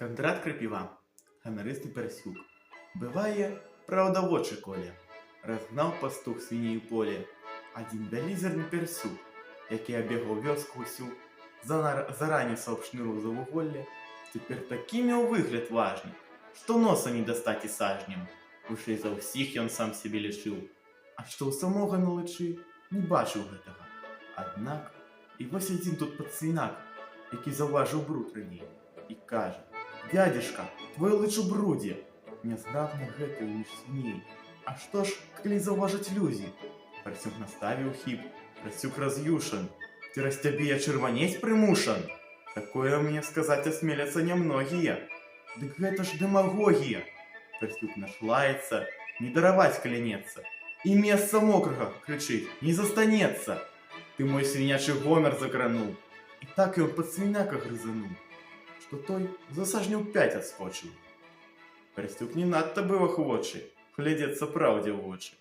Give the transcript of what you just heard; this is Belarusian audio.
Кондрат Крапива, гонористый Персюк. Быває, правда в очі коле. Розгнав пастух свиней у поле. Один белізерний персюк, який обігав вёску усю, заранее сообшныру за вуголле, теперь таким меў выгляд важный, что носа не достать и сажнем. Вышэй за ўсіх ён сам себе лічыў, а што ў самога на лычы не бачыў гэтага. Аднак, і вось адзін тут падсвінак, які заўважыў бруд раней, і кажа: «Дядзюшка, твой лыч у брудзе, нязграбны гэты між свіней. А што ж, калі заўважаць людзі?» Персюк наставіў хіп, Персюк раз'юшан, «Цераз цябе я чырванець прымушан!» Такое мне сказаць асмеляцца нямногія. Дык гэта ж дэмагогія. Персюк нашлаецца, не дараваць каляняцца, і месца мокрага, крычыць, не застанецца. Ты мой свінячы гонар закрануў. І так ён пад свіняка грызануў, што той за сажняў 5 адскочыў. Персюк не надта быў ахвочы глядзецца праўдзе ў вочы.